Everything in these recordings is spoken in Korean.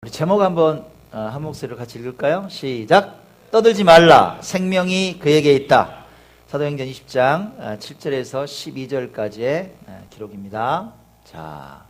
우리 제목 한번 한 목소리로 같이 읽을까요? 시작. 떠들지 말라. 생명이 그에게 있다. 사도행전 20장 7절에서 12절까지의 기록입니다. 자,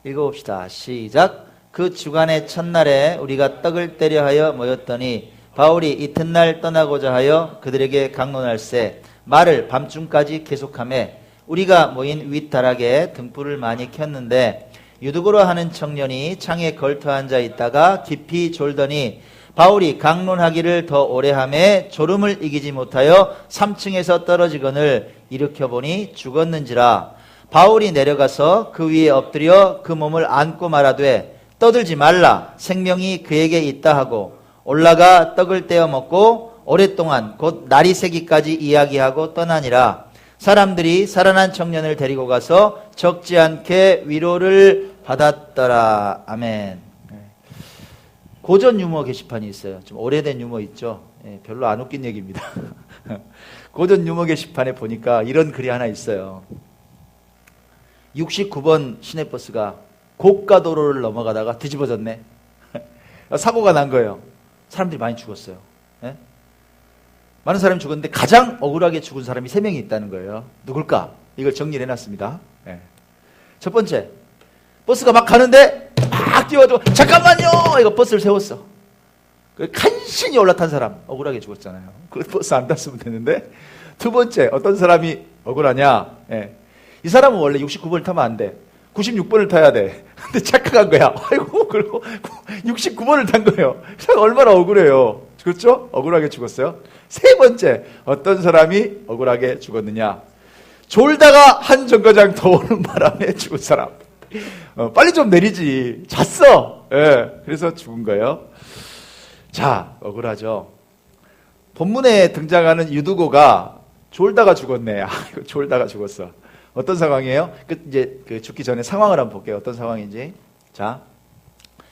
읽어봅시다. 시작. 그 주간의 첫날에 우리가 떡을 떼려 하여 모였더니 바울이 이튿날 떠나고자 하여 그들에게 강론할세 말을 밤중까지 계속하며 우리가 모인 윗다락에 등불을 많이 켰는데 유두고로 하는 청년이 창에 걸터 앉아 있다가 깊이 졸더니 바울이 강론하기를 더 오래 하매 졸음을 이기지 못하여 3층에서 떨어지거늘 일으켜보니 죽었는지라. 바울이 내려가서 그 위에 엎드려 그 몸을 안고 말하되 떠들지 말라. 생명이 그에게 있다 하고 올라가 떡을 떼어 먹고 오랫동안 곧 날이 새기까지 이야기하고 떠나니라. 사람들이 살아난 청년을 데리고 가서 적지 않게 위로를 받았더라. 아멘. 고전 유머 게시판이 있어요. 좀 오래된 유머 있죠. 별로 안 웃긴 얘기입니다. 고전 유머 게시판에 보니까 이런 글이 하나 있어요. 69번 시내버스가 고가도로를 넘어가다가 뒤집어졌네. 사고가 난 거예요. 사람들이 많이 죽었어요. 많은 사람이 죽었는데 가장 억울하게 죽은 사람이 3명이 있다는 거예요. 누굴까? 이걸 정리를 해놨습니다. 첫 번째, 버스가 막 가는데 막 뛰어가지고 잠깐만요! 이거 버스를 세웠어. 간신히 올라탄 사람 억울하게 죽었잖아요. 그 버스 안 탔으면 됐는데. 두 번째, 어떤 사람이 억울하냐? 이 사람은 원래 69번을 타면 안 돼. 96번을 타야 돼. 근데 착각한 거야. 아이고, 그리고 69번을 탄 거예요. 얼마나 억울해요. 그렇죠? 억울하게 죽었어요. 세 번째, 어떤 사람이 억울하게 죽었느냐? 졸다가 한 정거장 더 오는 바람에 죽은 사람. 빨리 좀 내리지. 잤어. 그래서 죽은 거예요. 자, 억울하죠. 본문에 등장하는 유두고가 졸다가 죽었네. 이거 졸다가 죽었어. 어떤 상황이에요? 이제 죽기 전에 상황을 한번 볼게요. 어떤 상황인지. 자,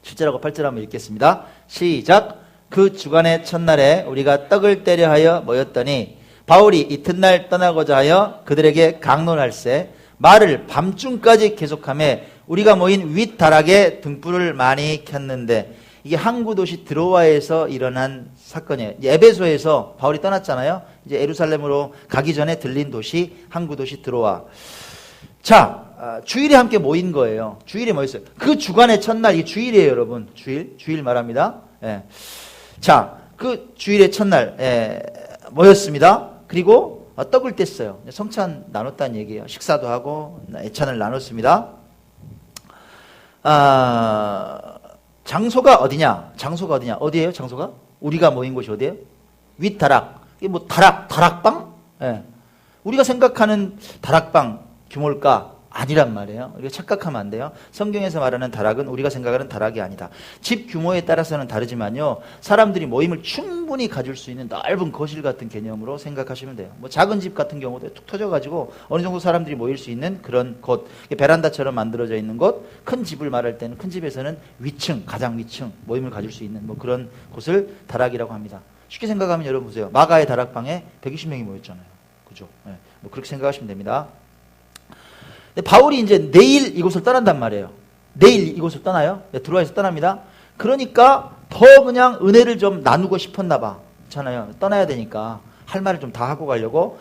7절하고 8절 한번 읽겠습니다. 시작. 그 주간의 첫날에 우리가 떡을 떼려 하여 모였더니 바울이 이튿날 떠나고자 하여 그들에게 강론할세 말을 밤중까지 계속하며 우리가 모인 윗다락에 등불을 많이 켰는데, 이게 항구 도시 드로아에서 일어난 사건이에요. 에베소에서 바울이 떠났잖아요. 이제 예루살렘으로 가기 전에 들린 도시, 항구 도시 드로아. 자, 주일에 함께 모인 거예요. 주일에 모였어요. 그 주간의 첫날, 이 주일이에요, 여러분. 주일 말합니다. 자, 그 주일의 첫날 모였습니다. 그리고 떡을 뗐어요. 성찬 나눴다는 얘기예요. 식사도 하고 애찬을 나눴습니다. 장소가 어디냐? 장소가 어디냐? 어디예요? 장소가? 우리가 모인 곳이 어디예요? 윗다락. 이게 뭐 다락방? 우리가 생각하는 다락방 규모일까? 아니란 말이에요. 우리가 착각하면 안 돼요. 성경에서 말하는 다락은 우리가 생각하는 다락이 아니다. 집 규모에 따라서는 다르지만요, 사람들이 모임을 충분히 가질 수 있는 넓은 거실 같은 개념으로 생각하시면 돼요. 뭐 작은 집 같은 경우도 툭 터져가지고 어느 정도 사람들이 모일 수 있는 그런 곳, 베란다처럼 만들어져 있는 곳, 큰 집을 말할 때는 큰 집에서는 위층, 가장 위층 모임을 가질 수 있는 뭐 그런 곳을 다락이라고 합니다. 쉽게 생각하면 여러분 보세요. 마가의 다락방에 120명이 모였잖아요. 그죠? 뭐 그렇게 생각하시면 됩니다. 근데 바울이 이제 내일 이곳을 떠난단 말이에요. 내일 이곳을 떠나요. 드로아에서 떠납니다. 그러니까 더 그냥 은혜를 좀 나누고 싶었나 봐. 그렇잖아요. 떠나야 되니까 할 말을 좀 다 하고 가려고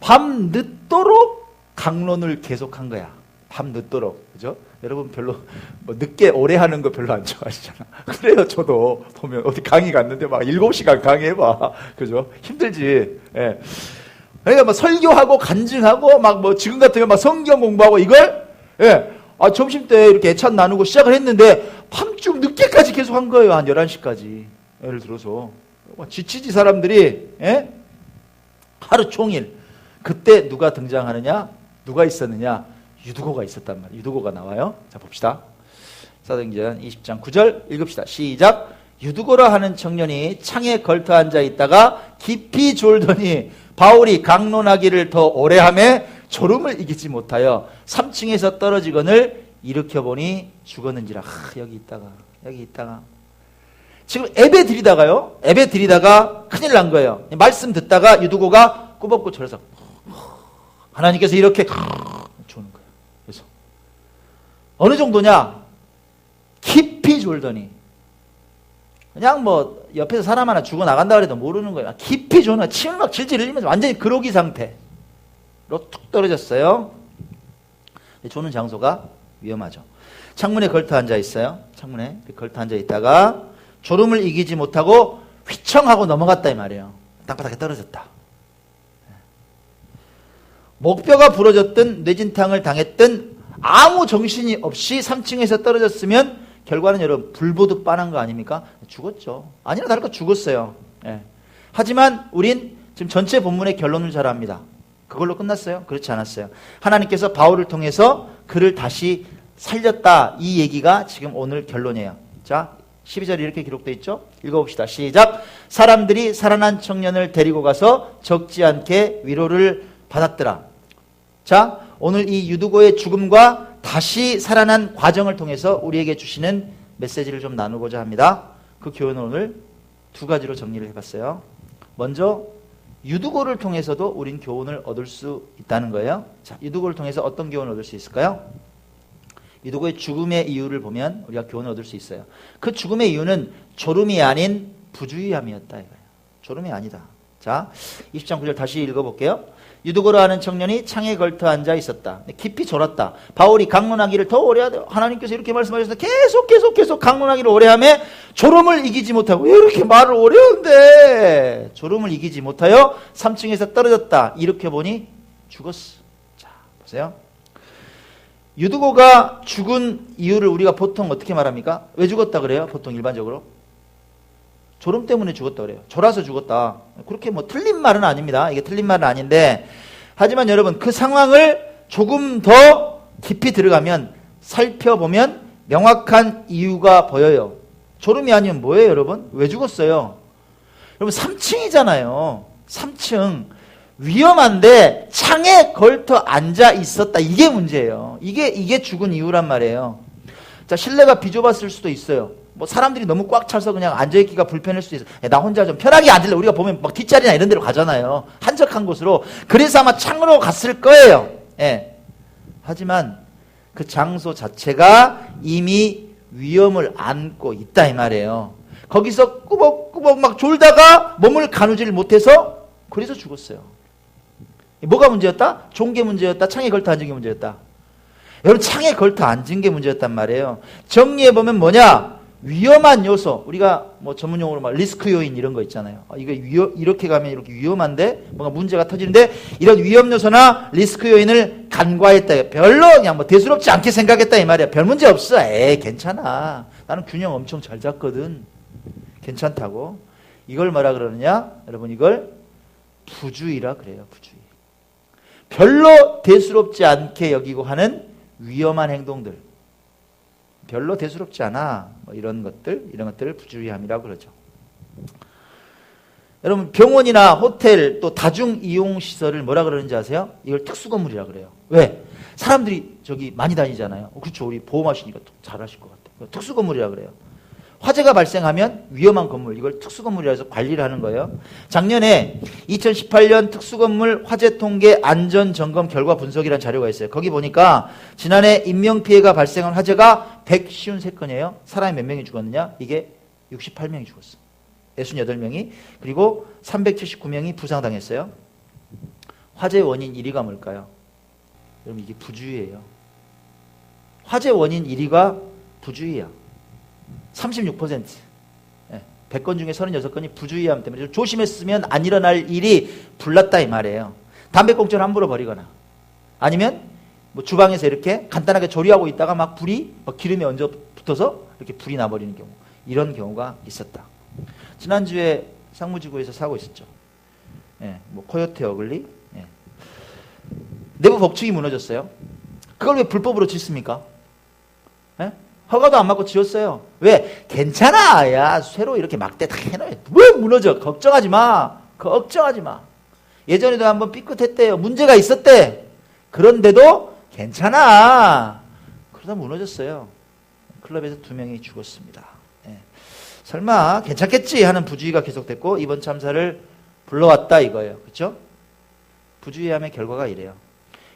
밤 늦도록 강론을 계속한 거야. 밤 늦도록. 그죠? 여러분 별로 뭐 늦게 오래 하는 거 별로 안 좋아하시잖아. 그래요. 저도 보면 어디 강의 갔는데 막 7시간 강의해봐. 그죠? 힘들지. 그러니까 뭐 설교하고 간증하고 막 뭐 지금 같으면 막 성경 공부하고 이걸 점심 때 이렇게 애찬 나누고 시작을 했는데 밤중 늦게까지 계속 한 거예요. 한 11시까지. 예를 들어서 지치지 사람들이. 하루 종일. 그때 누가 등장하느냐? 누가 있었느냐? 유두고가 있었단 말이에요. 유두고가 나와요. 자, 봅시다. 사도행전 20장 9절 읽읍시다. 시작. 유두고라 하는 청년이 창에 걸터 앉아 있다가 깊이 졸더니 바울이 강론하기를 더 오래 하매 졸음을 이기지 못하여 3층에서 떨어지거늘 일으켜보니 죽었는지라. 여기 있다가 지금 예배 드리다가 큰일 난 거예요. 말씀 듣다가 유두고가 꾸벅꾸 졸아서 하나님께서 이렇게 주는 거예요. 그래서 어느 정도냐? 깊이 졸더니 그냥 뭐 옆에서 사람 하나 죽어 나간다 그래도 모르는 거예요. 깊이 조는 침을 막 질질 흘리면서 완전히 그로기 상태로 툭 떨어졌어요. 조는 장소가 위험하죠. 창문에 걸터 앉아 있어요. 창문에 걸터 앉아 있다가 졸음을 이기지 못하고 휘청하고 넘어갔다 이 말이에요. 땅바닥에 떨어졌다. 목뼈가 부러졌든 뇌진탕을 당했든 아무 정신이 없이 3층에서 떨어졌으면 결과는 여러분 불보듯 빤한 거 아닙니까? 죽었죠. 아니나 다를까 죽었어요. 예. 하지만 우린 지금 전체 본문의 결론을 잘 압니다. 그걸로 끝났어요? 그렇지 않았어요. 하나님께서 바울을 통해서 그를 다시 살렸다. 이 얘기가 지금 오늘 결론이에요. 자, 12절에 이렇게 기록되어 있죠? 읽어봅시다. 시작. 사람들이 살아난 청년을 데리고 가서 적지 않게 위로를 받았더라. 자, 오늘 이 유두고의 죽음과 다시 살아난 과정을 통해서 우리에게 주시는 메시지를 좀 나누고자 합니다. 그 교훈을 오늘 두 가지로 정리를 해봤어요. 먼저 유두고를 통해서도 우린 교훈을 얻을 수 있다는 거예요. 자, 유두고를 통해서 어떤 교훈을 얻을 수 있을까요? 유두고의 죽음의 이유를 보면 우리가 교훈을 얻을 수 있어요. 그 죽음의 이유는 졸음이 아닌 부주의함이었다 이거예요. 졸음이 아니다. 자, 20장 9절 다시 읽어볼게요. 유두고로 하는 청년이 창에 걸터 앉아 있었다. 깊이 졸았다. 바울이 강론하기를 더 오래 하되 하나님께서 이렇게 말씀하셔서 계속 강론하기를 오래 하며 졸음을 이기지 못하고 왜 이렇게 말을 오래 하는데 졸음을 이기지 못하여 3층에서 떨어졌다. 이렇게 보니 죽었어. 자, 보세요. 유두고가 죽은 이유를 우리가 보통 어떻게 말합니까? 왜 죽었다 그래요? 보통 일반적으로 졸음 때문에 죽었다 그래요. 졸아서 죽었다. 그렇게 뭐 틀린 말은 아닙니다. 이게 틀린 말은 아닌데, 하지만 여러분 그 상황을 조금 더 깊이 들어가면 살펴보면 명확한 이유가 보여요. 졸음이 아니면 뭐예요 여러분? 왜 죽었어요? 여러분 3층이잖아요. 3층 위험한데 창에 걸터 앉아 있었다. 이게 문제예요. 이게 죽은 이유란 말이에요. 자, 실내가 비좁았을 수도 있어요. 뭐 사람들이 너무 꽉 차서 그냥 앉아있기가 불편할 수도 있어요. 나 혼자 좀 편하게 앉을래. 우리가 보면 막 뒷자리나 이런 데로 가잖아요. 한적한 곳으로. 그래서 아마 창으로 갔을 거예요. 예. 하지만 그 장소 자체가 이미 위험을 안고 있다 이 말이에요. 거기서 꾸벅꾸벅 막 졸다가 몸을 가누지를 못해서 그래서 죽었어요. 뭐가 문제였다? 좋은 게 문제였다? 창에 걸터 앉은 게 문제였다? 여러분 창에 걸터 앉은 게 문제였단 말이에요. 정리해보면 뭐냐? 위험한 요소, 우리가 뭐 전문용어로 말 리스크 요인 이런 거 있잖아요. 이거 이렇게 가면 이렇게 위험한데 뭔가 문제가 터지는데 이런 위험 요소나 리스크 요인을 간과했다. 별로 그냥 뭐 대수롭지 않게 생각했다 이 말이야. 별 문제 없어. 괜찮아. 나는 균형 엄청 잘 잡거든. 괜찮다고. 이걸 뭐라 그러느냐? 여러분 이걸 부주의라 그래요. 부주의. 별로 대수롭지 않게 여기고 하는 위험한 행동들. 별로 대수롭지 않아. 뭐 이런 것들을 부주의함이라고 그러죠. 여러분 병원이나 호텔 또 다중 이용 시설을 뭐라 그러는지 아세요? 이걸 특수 건물이라 그래요. 왜? 사람들이 저기 많이 다니잖아요. 그렇죠. 우리 보험하시니까 잘 아실 것 같아요. 특수 건물이라 그래요. 화재가 발생하면 위험한 건물, 이걸 특수건물이라 해서 관리를 하는 거예요. 작년에 2018년 특수건물 화재통계 안전점검 결과 분석이라는 자료가 있어요. 거기 보니까 지난해 인명피해가 발생한 화재가 153건이에요. 사람이 몇 명이 죽었느냐? 이게 68명이 죽었어. 68명이. 그리고 379명이 부상당했어요. 화재 원인 1위가 뭘까요? 여러분 이게 부주의예요. 화재 원인 1위가 부주의야. 36%. 100건 중에 36건이 부주의함 때문에 조심했으면 안 일어날 일이 불났다 이 말이에요. 담배꽁초를 함부로 버리거나 아니면 뭐 주방에서 이렇게 간단하게 조리하고 있다가 막 불이 막 기름에 얹어 붙어서 이렇게 불이 나버리는 경우, 이런 경우가 있었다. 지난주에 상무지구에서 사고 있었죠. 뭐 코요테 어글리. 내부 복층이 무너졌어요. 그걸 왜 불법으로 짓습니까? 허가도 안 받고 지었어요. 왜? 괜찮아. 야, 새로 이렇게 막대 다 해놔. 왜 무너져? 걱정하지 마. 걱정하지 마. 예전에도 한번 삐끗했대요. 문제가 있었대. 그런데도 괜찮아. 그러다 무너졌어요. 클럽에서 2명이 죽었습니다. 설마 괜찮겠지 하는 부주의가 계속됐고 이번 참사를 불러왔다 이거예요. 그렇죠? 부주의함의 결과가 이래요.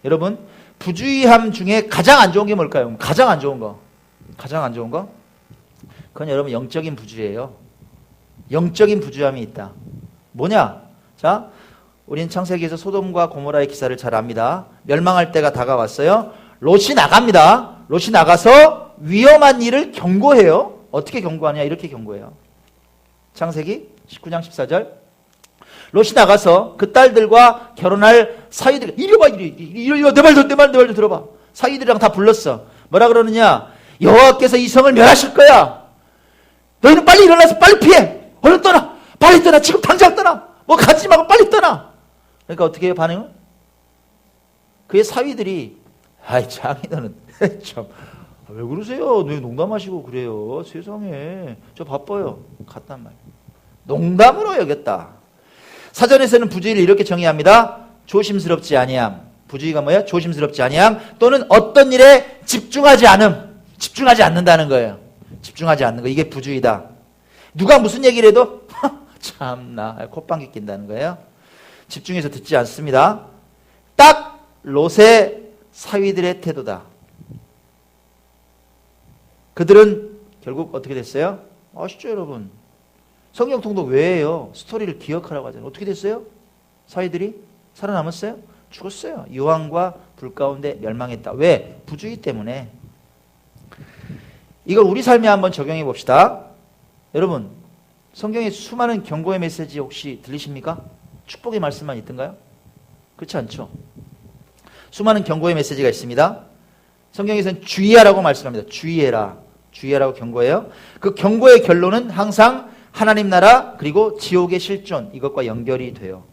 여러분, 부주의함 중에 가장 안 좋은 게 뭘까요? 가장 안 좋은 거. 가장 안 좋은 거? 그건 여러분 영적인 부주의예요. 영적인 부주함이 있다. 뭐냐? 자, 우린 창세기에서 소돔과 고모라의 기사를 잘 압니다. 멸망할 때가 다가왔어요. 롯이 나갑니다. 롯이 나가서 위험한 일을 경고해요. 어떻게 경고하냐? 이렇게 경고해요. 창세기 19장 14절. 롯이 나가서 그 딸들과 결혼할 사위들, 이리 와, 내 말 좀 들어봐. 사위들이랑 다 불렀어. 뭐라 그러느냐? 여호와께서 이 성을 멸하실 거야. 너희는 빨리 일어나서 빨리 피해. 얼른 떠나. 빨리 떠나. 지금 당장 떠나. 뭐 가지 말고 빨리 떠나. 그러니까 어떻게 해요, 반응은? 그의 사위들이, 아이, 장인어른, 참, 왜 그러세요? 왜 농담하시고 그래요? 세상에. 저 바빠요. 갔단 말이에요. 농담으로 여겼다. 사전에서는 부주의를 이렇게 정의합니다. 조심스럽지 아니함. 부주의가 뭐야? 조심스럽지 아니함. 또는 어떤 일에 집중하지 않음. 집중하지 않는다는 거예요. 집중하지 않는 거. 이게 부주의다. 누가 무슨 얘기를 해도 참나 콧방귀 낀다는 거예요. 집중해서 듣지 않습니다. 딱 롯의 사위들의 태도다. 그들은 결국 어떻게 됐어요? 아시죠, 여러분? 성경 통독 왜 해요? 스토리를 기억하라고 하잖아요. 어떻게 됐어요? 사위들이 살아남았어요? 죽었어요. 유황과 불 가운데 멸망했다. 왜? 부주의 때문에. 이걸 우리 삶에 한번 적용해 봅시다. 여러분, 성경에 수많은 경고의 메시지 혹시 들리십니까? 축복의 말씀만 있던가요? 그렇지 않죠. 수많은 경고의 메시지가 있습니다. 성경에서는 주의하라고 말씀합니다. 주의해라. 주의하라고 경고해요. 그 경고의 결론은 항상 하나님 나라 그리고 지옥의 실존, 이것과 연결이 돼요.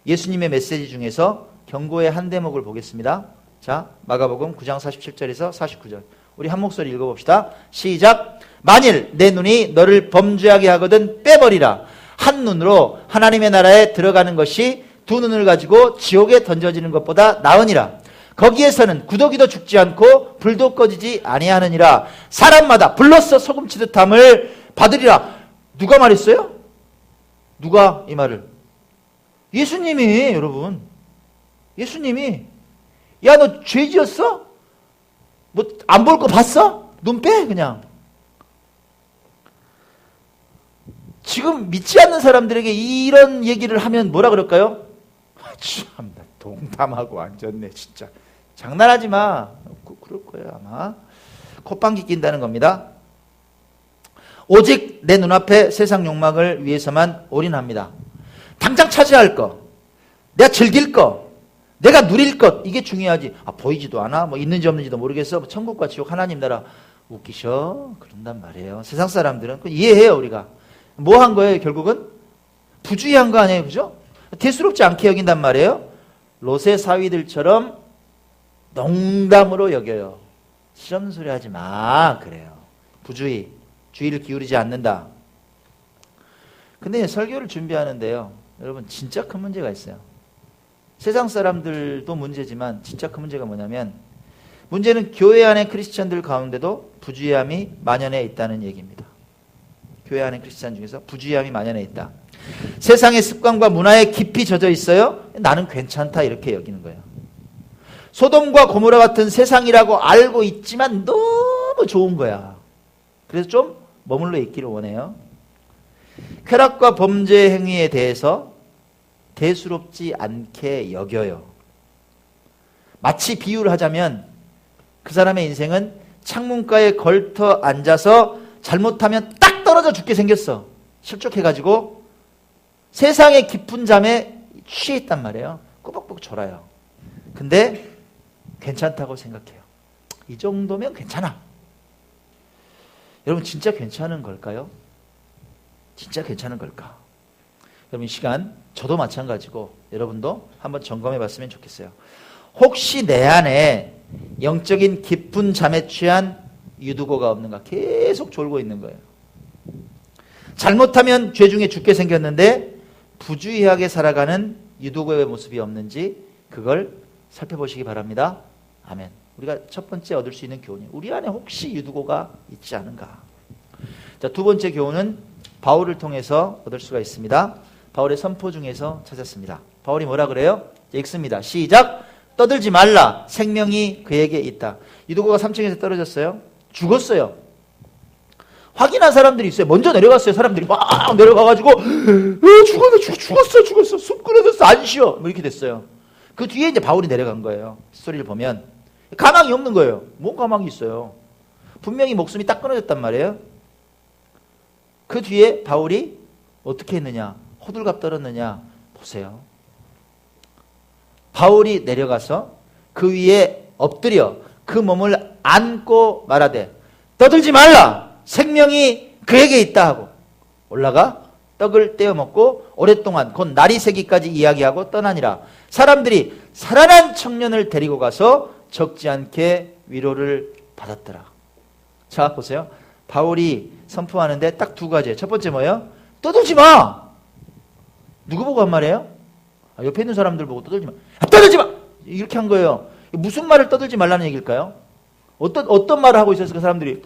예수님의 메시지 중에서 경고의 한 대목을 보겠습니다. 자, 마가복음 9장 47절에서 49절. 우리 한 목소리 읽어봅시다. 시작. 만일 내 눈이 너를 범죄하게 하거든 빼버리라. 한 눈으로 하나님의 나라에 들어가는 것이 두 눈을 가지고 지옥에 던져지는 것보다 나으니라. 거기에서는 구더기도 죽지 않고 불도 꺼지지 아니하느니라. 사람마다 불로써 소금치듯 함을 받으리라. 누가 말했어요? 누가 이 말을? 예수님이. 여러분, 예수님이. 야, 너 죄 지었어? 뭐 안 볼 거 봤어? 눈 빼 그냥. 지금 믿지 않는 사람들에게 이런 얘기를 하면 뭐라 그럴까요? 참나 동담하고 앉았네 진짜. 장난하지 마. 그럴 거예요 아마. 콧방귀 낀다는 겁니다. 오직 내 눈앞에 세상 욕망을 위해서만 올인합니다. 당장 차지할 거, 내가 즐길 거, 내가 누릴 것, 이게 중요하지. 아, 보이지도 않아? 뭐 있는지 없는지도 모르겠어? 뭐 천국과 지옥 하나님 나라 웃기셔? 그런단 말이에요. 세상 사람들은 그건 이해해요. 우리가 뭐 한 거예요? 결국은 부주의한 거 아니에요, 그죠? 대수롭지 않게 여긴단 말이에요. 롯의 사위들처럼 농담으로 여겨요. 시험 소리 하지 마 그래요. 부주의, 주의를 기울이지 않는다. 근데 설교를 준비하는데요, 여러분 진짜 큰 문제가 있어요. 세상 사람들도 문제지만 진짜 큰 문제가 뭐냐면, 문제는 교회 안의 크리스천들 가운데도 부주의함이 만연해 있다는 얘기입니다. 교회 안의 크리스천 중에서 부주의함이 만연해 있다. 세상의 습관과 문화에 깊이 젖어 있어요. 나는 괜찮다 이렇게 여기는 거예요. 소돔과 고모라 같은 세상이라고 알고 있지만 너무 좋은 거야. 그래서 좀 머물러 있기를 원해요. 쾌락과 범죄 행위에 대해서 대수롭지 않게 여겨요. 마치 비유를 하자면 그 사람의 인생은 창문가에 걸터 앉아서 잘못하면 딱 떨어져 죽게 생겼어. 실족해가지고 세상의 깊은 잠에 취해 있단 말이에요. 꾸벅꾸벅 졸아요. 근데 괜찮다고 생각해요. 이 정도면 괜찮아. 여러분 진짜 괜찮은 걸까요? 진짜 괜찮은 걸까? 여러분 이 시간 저도 마찬가지고 여러분도 한번 점검해 봤으면 좋겠어요. 혹시 내 안에 영적인 깊은 잠에 취한 유두고가 없는가? 계속 졸고 있는 거예요. 잘못하면 죄 중에 죽게 생겼는데 부주의하게 살아가는 유두고의 모습이 없는지 그걸 살펴보시기 바랍니다. 아멘. 우리가 첫 번째 얻을 수 있는 교훈이 우리 안에 혹시 유두고가 있지 않은가? 자, 두 번째 교훈은 바울을 통해서 얻을 수가 있습니다. 바울의 선포 중에서 찾았습니다. 바울이 뭐라 그래요? 읽습니다. 시작. 떠들지 말라. 생명이 그에게 있다. 유두고가 3층에서 떨어졌어요. 죽었어요. 확인한 사람들이 있어요. 먼저 내려갔어요. 사람들이 막 내려가가지고 죽었어. 숨 끊어졌어. 안 쉬어. 뭐 이렇게 됐어요. 그 뒤에 이제 바울이 내려간 거예요. 스토리를 보면 가망이 없는 거예요. 뭔 가망이 있어요. 분명히 목숨이 딱 끊어졌단 말이에요. 그 뒤에 바울이 어떻게 했느냐, 호들갑 떨었느냐 보세요. 바울이 내려가서 그 위에 엎드려 그 몸을 안고 말하되 떠들지 말라, 생명이 그에게 있다 하고 올라가 떡을 떼어 먹고 오랫동안 곧 날이 새기까지 이야기하고 떠나니라. 사람들이 살아난 청년을 데리고 가서 적지 않게 위로를 받았더라. 자 보세요. 바울이 선포하는데 딱 두 가지예요. 첫 번째 뭐예요? 떠들지 마. 누구 보고 한 말이에요? 옆에 있는 사람들 보고 떠들지 마. 떠들지 마. 이렇게 한 거예요. 무슨 말을 떠들지 말라는 얘기일까요? 어떤 말을 하고 있었을까 사람들이?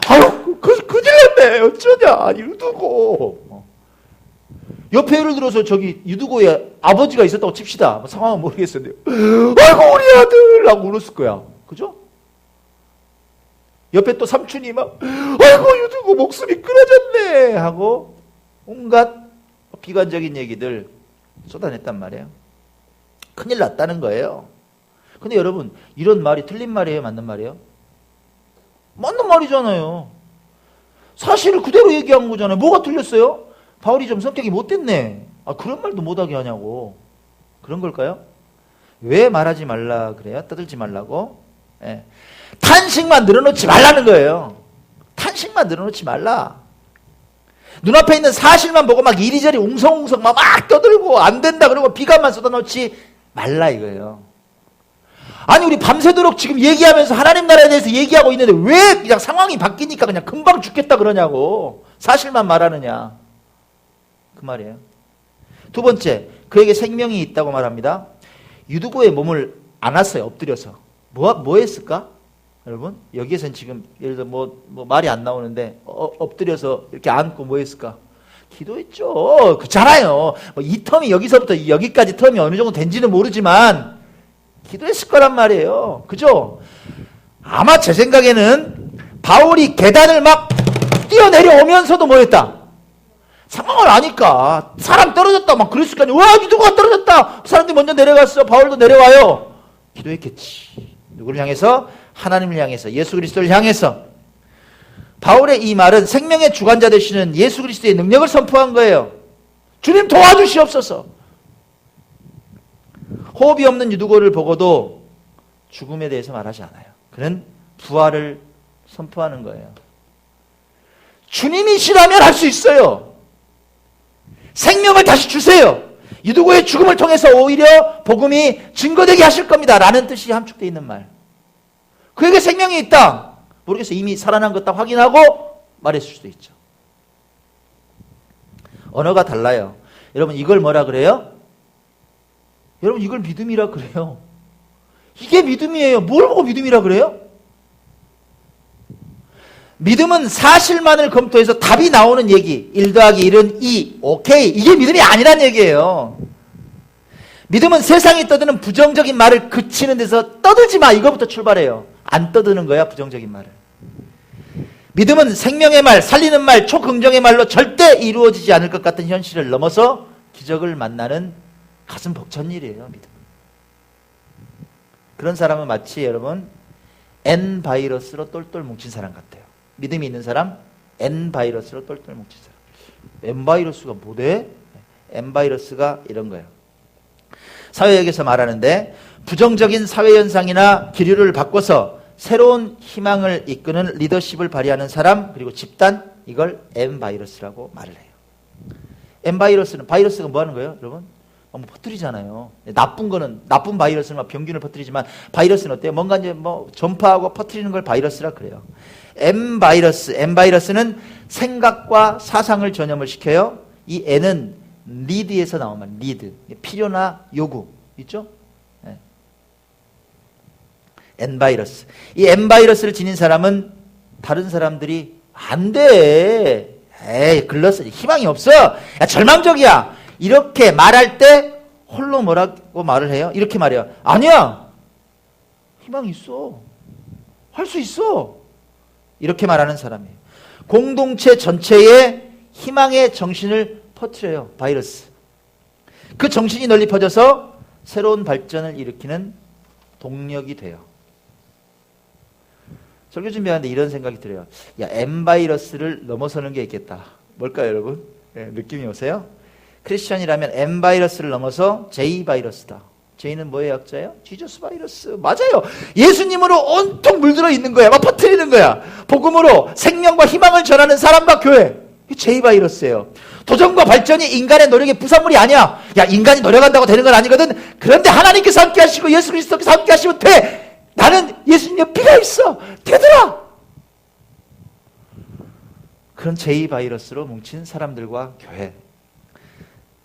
아유, 큰일 났네. 어쩌냐. 유두고. 옆에 예를 들어서 저기 유두고에 아버지가 있었다고 칩시다. 뭐 상황은 모르겠었는데. 아이고 우리 아들 하고 울었을 거야. 그죠? 옆에 또 삼촌이 막 아이고 유두고 목숨이 끊어졌네 하고 온갖 비관적인 얘기들 쏟아냈단 말이에요. 큰일 났다는 거예요. 근데 여러분 이런 말이 틀린 말이에요? 맞는 말이에요? 맞는 말이잖아요. 사실을 그대로 얘기한 거잖아요. 뭐가 틀렸어요? 바울이 좀 성격이 못됐네. 그런 말도 못하게 하냐고. 그런 걸까요? 왜 말하지 말라 그래요? 떠들지 말라고? 예. 탄식만 늘어놓지 말라는 거예요. 탄식만 늘어놓지 말라. 눈앞에 있는 사실만 보고 막 이리저리 웅성웅성 막 떠들고 안 된다 그러고 비관만 쏟아놓지 말라 이거예요. 아니 우리 밤새도록 지금 얘기하면서 하나님 나라에 대해서 얘기하고 있는데 왜 그냥 상황이 바뀌니까 그냥 금방 죽겠다 그러냐고. 사실만 말하느냐 그 말이에요. 두 번째, 그에게 생명이 있다고 말합니다. 유두고의 몸을 안았어요. 엎드려서. 뭐 했을까? 여러분 여기에서는 지금 예를 들어 뭐 말이 안 나오는데 엎드려서 이렇게 안고 뭐 했을까? 기도했죠. 그렇잖아요. 이 텀이 여기서부터 여기까지 텀이 어느 정도 된지는 모르지만 기도했을 거란 말이에요. 그죠? 아마 제 생각에는 바울이 계단을 막 뛰어내려오면서도 뭐 했다? 상황을 아니까 사람 떨어졌다 막 그랬을 거 아니에요. 와 누가 떨어졌다. 사람들이 먼저 내려갔어. 바울도 내려와요. 기도했겠지. 누구를 향해서? 하나님을 향해서, 예수 그리스도를 향해서. 바울의 이 말은 생명의 주관자 되시는 예수 그리스도의 능력을 선포한 거예요. 주님 도와주시옵소서. 호흡이 없는 유두고를 보고도 죽음에 대해서 말하지 않아요. 그는 부활을 선포하는 거예요. 주님이시라면 할 수 있어요. 생명을 다시 주세요. 유두고의 죽음을 통해서 오히려 복음이 증거되게 하실 겁니다. 라는 뜻이 함축되어 있는 말. 그에게 생명이 있다. 모르겠어요. 이미 살아난 것 다 확인하고 말했을 수도 있죠. 언어가 달라요. 여러분 이걸 뭐라 그래요? 여러분 이걸 믿음이라 그래요. 이게 믿음이에요. 뭘 보고 믿음이라 그래요? 믿음은 사실만을 검토해서 답이 나오는 얘기. 1 더하기 1은 2. 오케이. 이게 믿음이 아니란 얘기예요. 믿음은 세상이 떠드는 부정적인 말을 그치는 데서 떠들지 마. 이거부터 출발해요. 안 떠드는 거야 부정적인 말을. 믿음은 생명의 말, 살리는 말, 초긍정의 말로 절대 이루어지지 않을 것 같은 현실을 넘어서 기적을 만나는 가슴 벅찬 일이에요. 믿음. 그런 사람은 마치 여러분 N 바이러스로 똘똘 뭉친 사람 같아요. 믿음이 있는 사람 N 바이러스로 똘똘 뭉친 사람. N 바이러스가 뭐대? N 바이러스가 이런 거예요. 사회학에서 말하는데 부정적인 사회현상이나 기류를 바꿔서 새로운 희망을 이끄는 리더십을 발휘하는 사람 그리고 집단 이걸 M바이러스라고 말을 해요. M바이러스는 바이러스가 뭐 하는 거예요? 여러분? 뭐 퍼뜨리잖아요. 나쁜 거는 나쁜 바이러스는 막 병균을 퍼뜨리지만 바이러스는 어때요? 뭔가 이제 뭐 전파하고 퍼뜨리는 걸 바이러스라 그래요. M바이러스는 생각과 사상을 전염을 시켜요. 이 N은 need에서 나온 말, need. 필요나 요구. 있죠? 네. N바이러스. 이 N바이러스를 지닌 사람은 다른 사람들이 안 돼. 에이, 글렀어. 희망이 없어. 야, 절망적이야. 이렇게 말할 때 홀로 뭐라고 말을 해요? 이렇게 말해요. 아니야. 희망이 있어. 할 수 있어. 이렇게 말하는 사람이에요. 공동체 전체에 희망의 정신을 퍼뜨려요. 바이러스. 그 정신이 널리 퍼져서 새로운 발전을 일으키는 동력이 돼요. 설교 준비하는데 이런 생각이 들어요. 야, M바이러스를 넘어서는 게 있겠다. 뭘까요, 여러분? 네, 느낌이 오세요? 크리스천이라면 M바이러스를 넘어서 J바이러스다. J는 뭐의 약자예요? 지저스 바이러스. 맞아요. 예수님으로 온통 물들어 있는 거야. 막 퍼뜨리는 거야. 복음으로 생명과 희망을 전하는 사람과 교회. 이게 J바이러스예요. 도전과 발전이 인간의 노력의 부산물이 아니야. 야, 인간이 노력한다고 되는 건 아니거든. 그런데 하나님께서 함께 하시고 예수 그리스도께서 함께 하시면 돼. 나는 예수님의 피가 있어. 되더라. 그런 J바이러스로 뭉친 사람들과 교회.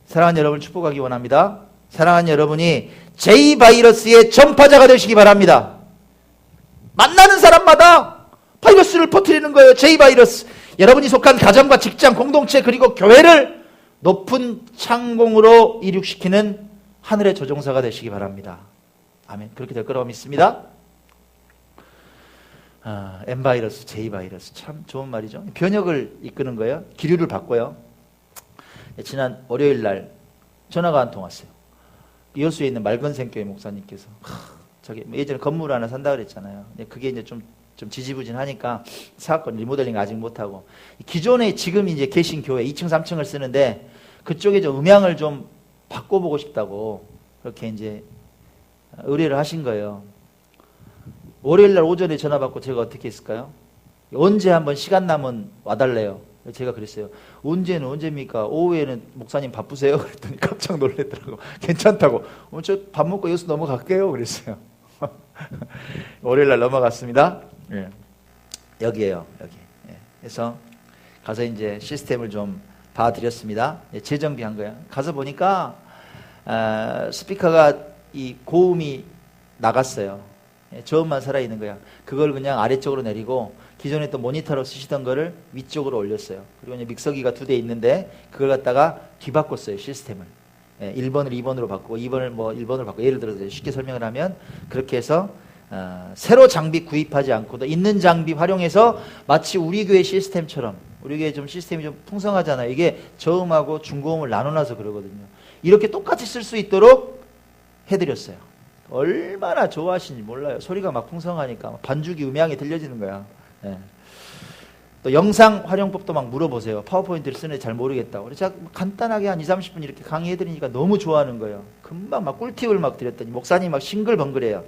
사랑하는 여러분을 축복하기 원합니다. 사랑하는 여러분이 J바이러스의 전파자가 되시기 바랍니다. 만나는 사람마다 바이러스를 퍼뜨리는 거예요. J바이러스. 여러분이 속한 가정과 직장, 공동체 그리고 교회를 높은 창공으로 이륙시키는 하늘의 조종사가 되시기 바랍니다. 아멘. 그렇게 될 거라고 믿습니다. M바이러스, J바이러스 참 좋은 말이죠. 변혁을 이끄는 거예요. 기류를 바꿔요. 지난 월요일 날 전화가 한 통 왔어요. 여수에 있는 맑은생교회 목사님께서 저기 예전에 건물 하나 산다 그랬잖아요. 그게 이제 좀 지지부진하니까 사업권 리모델링 아직 못하고 기존에 지금 이제 계신 교회 2층 3층을 쓰는데 그쪽에 좀 음향을 좀 바꿔보고 싶다고 그렇게 이제 의뢰를 하신 거예요. 월요일 날 오전에 전화 받고 제가 어떻게 했을까요? 언제 한번 시간 나면 와달래요. 제가 그랬어요. 언제는 언제입니까? 오후에는 목사님 바쁘세요? 그랬더니 깜짝 놀랐더라고. 괜찮다고. 저 밥 먹고 여기서 넘어갈게요. 그랬어요. 월요일 날 넘어갔습니다. 예. 여기에요. 여기. 예. 그래서 가서 이제 시스템을 좀 봐드렸습니다. 예, 재정비한 거예요. 가서 보니까 스피커가 이 고음이 나갔어요. 예, 저음만 살아있는 거야. 그걸 그냥 아래쪽으로 내리고 기존에 또 모니터로 쓰시던 거를 위쪽으로 올렸어요. 그리고 이제 믹서기가 2대 있는데 그걸 갖다가 뒤바꿨어요. 시스템을. 예, 1번을 2번으로 바꾸고 2번을 뭐 1번으로 바꾸고 예를 들어서 쉽게 설명을 하면 그렇게 해서 새로 장비 구입하지 않고도 있는 장비 활용해서 마치 우리 교회 시스템처럼 우리 교회 좀 시스템이 좀 풍성하잖아요. 이게 저음하고 중고음을 나눠놔서 그러거든요. 이렇게 똑같이 쓸 수 있도록 해드렸어요. 얼마나 좋아하시는지 몰라요. 소리가 막 풍성하니까 반주기 음향이 들려지는 거야. 예. 또 영상 활용법도 막 물어보세요. 파워포인트를 쓰는데 잘 모르겠다고. 그래서 제가 간단하게 한 2, 30분 이렇게 강의해드리니까 너무 좋아하는 거예요. 금방 막 꿀팁을 막 드렸더니 목사님 막 싱글벙글해요.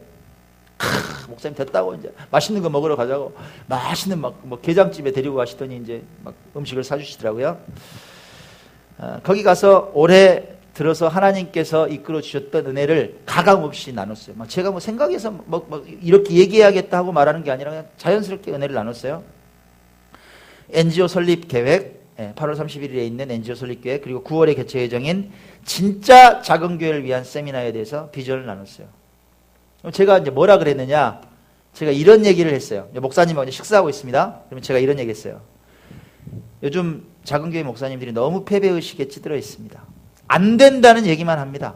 목사님 됐다고 이제 맛있는 거 먹으러 가자고 맛있는 막 뭐 게장집에 데리고 가시더니 이제 막 음식을 사주시더라고요. 거기 가서 올해 들어서 하나님께서 이끌어 주셨던 은혜를 가감 없이 나눴어요. 막 제가 뭐 생각해서 뭐 이렇게 얘기해야겠다 하고 말하는 게 아니라 그냥 자연스럽게 은혜를 나눴어요. NGO 설립 계획, 8월 31일에 있는 NGO 설립 계획, 그리고 9월에 개최 예정인 진짜 작은 교회를 위한 세미나에 대해서 비전을 나눴어요. 제가 이제 뭐라 그랬느냐? 제가 이런 얘기를 했어요. 목사님하고 이제 식사하고 있습니다. 그러면 제가 이런 얘기 했어요. 요즘 작은 교회 목사님들이 너무 패배의식에 찌들어 있습니다. 안 된다는 얘기만 합니다.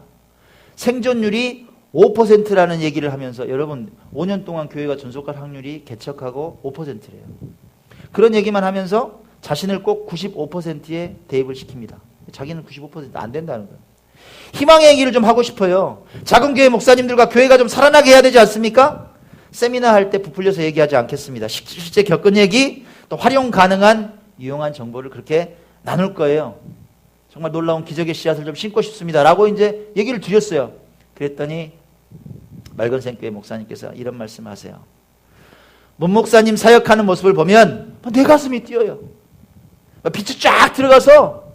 생존율이 5%라는 얘기를 하면서 여러분 5년 동안 교회가 존속할 확률이 개척하고 5%래요. 그런 얘기만 하면서 자신을 꼭 95%에 대입을 시킵니다. 자기는 95%안 된다는 거예요. 희망의 얘기를 좀 하고 싶어요. 작은 교회 목사님들과 교회가 좀 살아나게 해야 되지 않습니까? 세미나 할 때 부풀려서 얘기하지 않겠습니다. 실제 겪은 얘기, 또 활용 가능한 유용한 정보를 그렇게 나눌 거예요. 정말 놀라운 기적의 씨앗을 좀 심고 싶습니다. 라고 이제 얘기를 드렸어요. 그랬더니 맑은생교회 목사님께서 이런 말씀을 하세요. 문 목사님 사역하는 모습을 보면 내 가슴이 뛰어요. 빛이 쫙 들어가서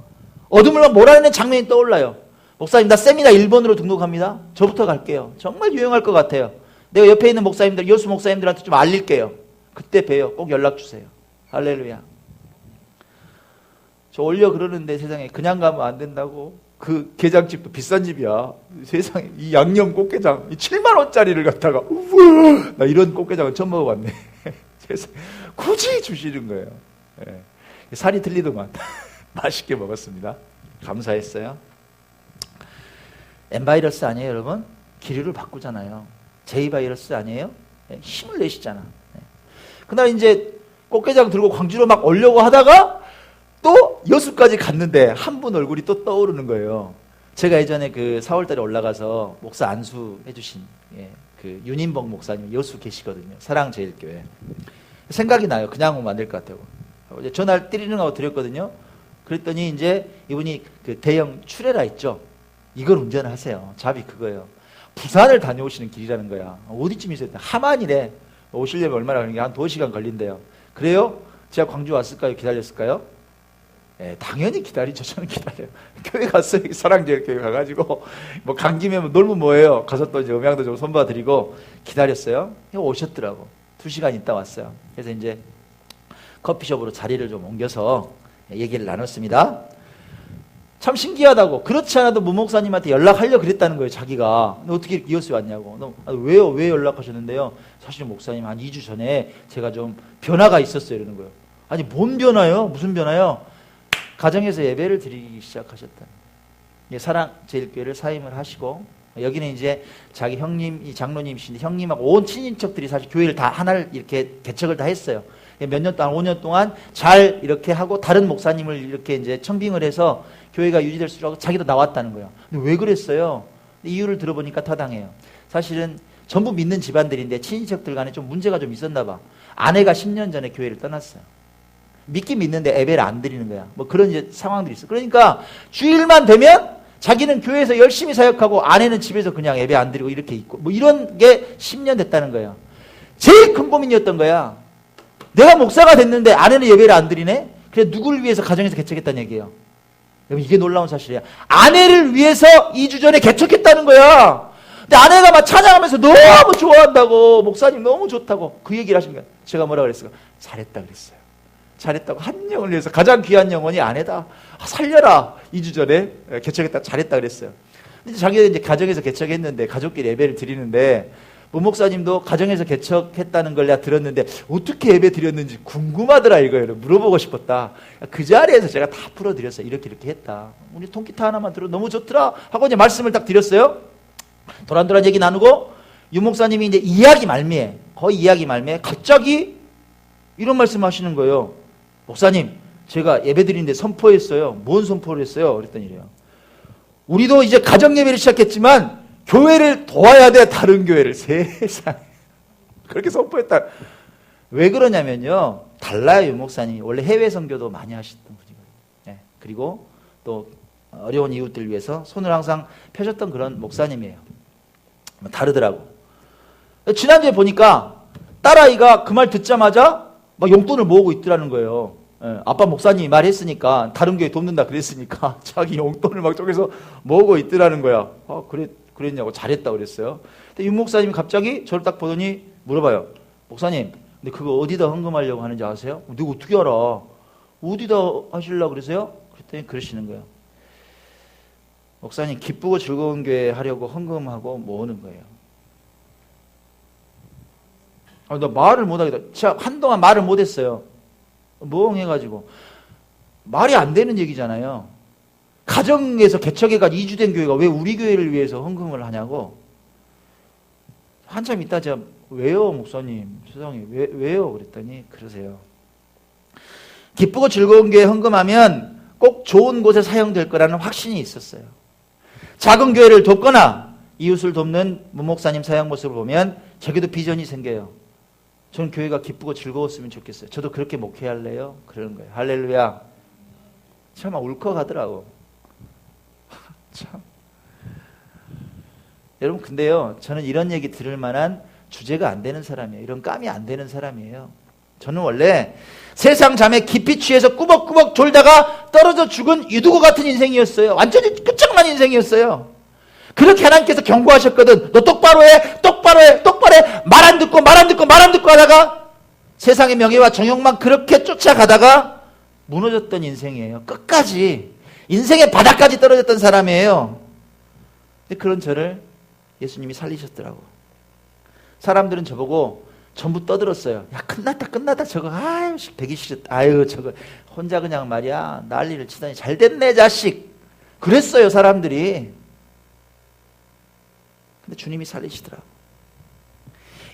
어둠을 몰아내는 장면이 떠올라요. 목사님 나 세미나 1번으로 등록합니다. 저부터 갈게요. 정말 유용할 것 같아요. 내가 옆에 있는 목사님들, 여수 목사님들한테 좀 알릴게요. 그때 봬요. 꼭 연락 주세요. 할렐루야. 저 올려 그러는데 세상에 그냥 가면 안 된다고. 그 게장집도 비싼 집이야. 세상에 이 양념 꽃게장 7만 원짜리를 갖다가 우와, 나 이런 꽃게장은 처음 먹어봤네. 세상에 굳이 주시는 거예요. 예. 살이 틀리더만. 맛있게 먹었습니다. 감사했어요. M바이러스 아니에요 여러분? 기류를 바꾸잖아요. J바이러스 아니에요? 예. 힘을 내시잖아. 예. 그날 이제 꽃게장 들고 광주로 막 오려고 하다가 또 여수까지 갔는데 한 분 얼굴이 또 떠오르는 거예요. 제가 예전에 그 4월달에 올라가서 목사 안수해 주신 그 윤인복 목사님 여수 계시거든요. 사랑제일교회. 생각이 나요. 그냥 오면 안 될 것 같아요. 이제 전화를 띠리는 하고 드렸거든요. 그랬더니 이제 이분이 그 대형 출애라 있죠. 이걸 운전하세요. 잡이 그거예요. 부산을 다녀오시는 길이라는 거야. 어디쯤이세요? 하만이래. 오시려면 얼마나 걸리는게 한 2시간 걸린대요. 그래요? 제가 광주 왔을까요? 기다렸을까요? 예, 당연히 기다리죠. 저는 기다려요. 교회 갔어요. 사랑제일교회 가가지고 뭐 간 김에 놀면 뭐예요? 가서 또 이제 음향도 좀 손봐드리고 기다렸어요. 오셨더라고. 2시간 있다 왔어요. 그래서 이제 커피숍으로 자리를 좀 옮겨서 얘기를 나눴습니다. 참 신기하다고. 그렇지 않아도 문 목사님한테 연락하려고 그랬다는 거예요. 자기가. 근데 어떻게 이렇게 이어서 왔냐고. 왜요? 왜 연락하셨는데요? 사실 목사님 한 2주 전에 제가 좀 변화가 있었어요. 이러는 거예요. 아니 뭔 변화요? 무슨 변화요? 가정에서 예배를 드리기 시작하셨다. 사랑제일교회를 사임을 하시고 여기는 이제 자기 형님이 장로님이신데 형님하고 온 친인척들이 사실 교회를 다 하나를 이렇게 개척을 다 했어요. 몇 년 동안 5년 동안 잘 이렇게 하고 다른 목사님을 이렇게 이제 청빙을 해서 교회가 유지될 수 있도록 자기도 나왔다는 거예요. 근데 왜 그랬어요? 이유를 들어보니까 타당해요. 사실은 전부 믿는 집안들인데 친인척들 간에 좀 문제가 좀 있었나 봐. 아내가 10년 전에 교회를 떠났어요. 믿긴 믿는데 예배를 안 드리는 거야. 뭐 그런 이제 상황들이 있어. 그러니까 주일만 되면 자기는 교회에서 열심히 사역하고 아내는 집에서 그냥 예배 안 드리고 이렇게 있고 뭐 이런 게 10년 됐다는 거예요. 제일 큰 고민이었던 거야. 내가 목사가 됐는데 아내는 예배를 안 드리네? 그래 누구를 위해서 가정에서 개척했다는 얘기예요. 여러분 이게 놀라운 사실이에요. 아내를 위해서 2주 전에 개척했다는 거야. 근데 아내가 막 찬양하면서 너무 좋아한다고 목사님 너무 좋다고 그 얘기를 하신 거야. 제가 뭐라 그랬어요? 잘했다 그랬어요. 잘했다고. 한 영을 위해서 가장 귀한 영혼이 아내다. 살려라. 2주 전에 개척했다. 잘했다 그랬어요. 근데 자기가 이제 가정에서 개척했는데 가족끼리 예배를 드리는데 문 목사님도 가정에서 개척했다는 걸 내가 들었는데 어떻게 예배 드렸는지 궁금하더라 이거예요. 물어보고 싶었다. 그 자리에서 제가 다 풀어드렸어요. 이렇게 했다. 우리 통기타 하나만 들어 너무 좋더라 하고 이제 말씀을 딱 드렸어요. 도란도란 얘기 나누고 윤 목사님이 이제 거의 이야기 말미에 갑자기 이런 말씀 하시는 거예요. 목사님, 제가 예배 드리는데 선포했어요. 뭔 선포를 했어요? 그랬더니 이래요. 우리도 이제 가정 예배를 시작했지만 교회를 도와야 돼. 다른 교회를. 세상에. 그렇게 선포했다. 왜 그러냐면요. 달라요. 유 목사님이. 원래 해외 선교도 많이 하셨던 분이거든요. 네. 그리고 또 어려운 이웃들 위해서 손을 항상 펴셨던 그런 목사님이에요. 다르더라고. 지난주에 보니까 딸아이가 그 말 듣자마자 막 용돈을 모으고 있더라는 거예요. 예, 아빠 목사님이 말했으니까 다른 교회 돕는다 그랬으니까 자기 용돈을 막 쪽에서 모으고 있더라는 거야. 그랬냐고. 잘했다 그랬어요. 근데 윤 목사님이 갑자기 저를 딱 보더니 물어봐요. 목사님, 근데 그거 어디다 헌금하려고 하는지 아세요? 내가 어떻게 알아? 어디다 하시려고 그러세요? 그랬더니 그러시는 거예요. 목사님, 기쁘고 즐거운 교회 하려고 헌금하고 모으는 거예요. 나 말을 못하겠다. 제가 한동안 말을 못했어요. 멍해가지고. 말이 안 되는 얘기잖아요. 가정에서 개척해가지고 2주 된 교회가 왜 우리 교회를 위해서 헌금을 하냐고. 한참 있다 제가 왜요 목사님 세상에 왜요 그랬더니 그러세요. 기쁘고 즐거운 교회 헌금하면 꼭 좋은 곳에 사용될 거라는 확신이 있었어요. 작은 교회를 돕거나 이웃을 돕는 문 목사님 사역 모습을 보면 저기도 비전이 생겨요. 저는 교회가 기쁘고 즐거웠으면 좋겠어요. 저도 그렇게 목회할래요? 그러는 거예요. 할렐루야. 참 울컥하더라고. 참. 여러분 근데요. 저는 이런 얘기 들을 만한 주제가 안 되는 사람이에요. 이런 감이 안 되는 사람이에요. 저는 원래 세상 잠에 깊이 취해서 꾸벅꾸벅 졸다가 떨어져 죽은 유두고 같은 인생이었어요. 완전히 끝장난 인생이었어요. 그렇게 하나님께서 경고하셨거든. 너 똑바로 해, 똑바로 해, 똑바로 해. 말 안 듣고 하다가 세상의 명예와 정욕만 그렇게 쫓아가다가 무너졌던 인생이에요. 끝까지. 인생의 바닥까지 떨어졌던 사람이에요. 근데 그런 저를 예수님이 살리셨더라고. 사람들은 저보고 전부 떠들었어요. 야, 끝났다. 저거, 아유, 되기 싫었다. 아유, 저거, 혼자 그냥 말이야. 난리를 치다니. 잘 됐네, 자식. 그랬어요, 사람들이. 근데 주님이 살리시더라고.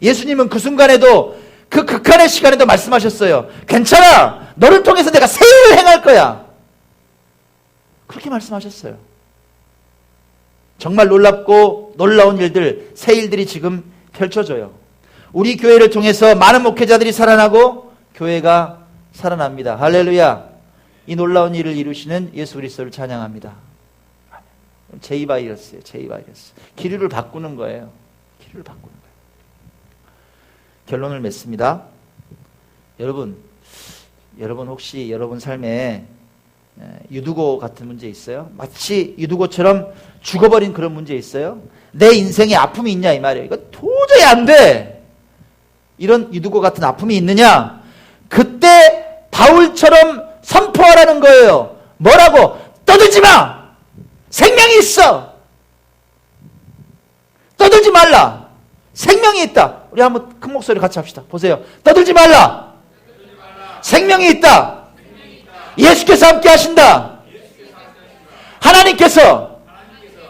예수님은 그 순간에도 그 극한의 시간에도 말씀하셨어요. 괜찮아. 너를 통해서 내가 새 일을 행할 거야. 그렇게 말씀하셨어요. 정말 놀랍고 놀라운 일들, 새 일들이 지금 펼쳐져요. 우리 교회를 통해서 많은 목회자들이 살아나고 교회가 살아납니다. 할렐루야. 이 놀라운 일을 이루시는 예수 그리스도를 찬양합니다. 제2바이러스예요. 제2바이러스. 기류를 바꾸는 거예요. 기류를 바꾸는 거예요. 결론을 맺습니다. 여러분 혹시 여러분 삶에 유두고 같은 문제 있어요? 마치 유두고처럼 죽어버린 그런 문제 있어요? 내 인생에 아픔이 있냐 이 말이에요. 이거 도저히 안 돼. 이런 유두고 같은 아픔이 있느냐? 그때 바울처럼 선포하라는 거예요. 뭐라고? 떠들지 마! 생명이 있어! 떠들지 말라! 생명이 있다! 우리 한번 큰 목소리로 같이 합시다. 보세요. 떠들지 말라! 생명이 있다! 예수께서 함께 하신다! 하나님께서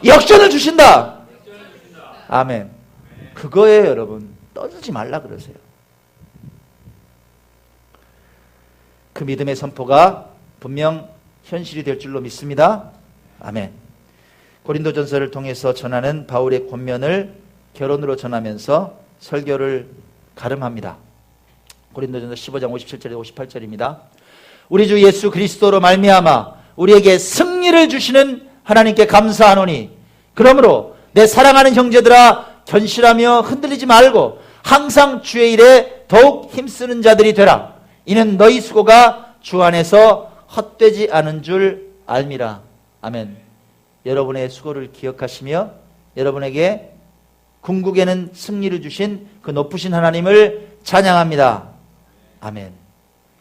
역전을 주신다! 아멘. 그거예요, 여러분. 떠들지 말라 그러세요. 그 믿음의 선포가 분명 현실이 될 줄로 믿습니다. 아멘. 고린도전서를 통해서 전하는 바울의 권면을 결론으로 전하면서 설교를 가름합니다. 고린도전서 15장 57절에 58절입니다. 우리 주 예수 그리스도로 말미암아 우리에게 승리를 주시는 하나님께 감사하노니 그러므로 내 사랑하는 형제들아 견실하며 흔들리지 말고 항상 주의 일에 더욱 힘쓰는 자들이 되라. 이는 너희 수고가 주 안에서 헛되지 않은 줄 알미라. 아멘. 여러분의 수고를 기억하시며 여러분에게 궁극에는 승리를 주신 그 높으신 하나님을 찬양합니다. 아멘.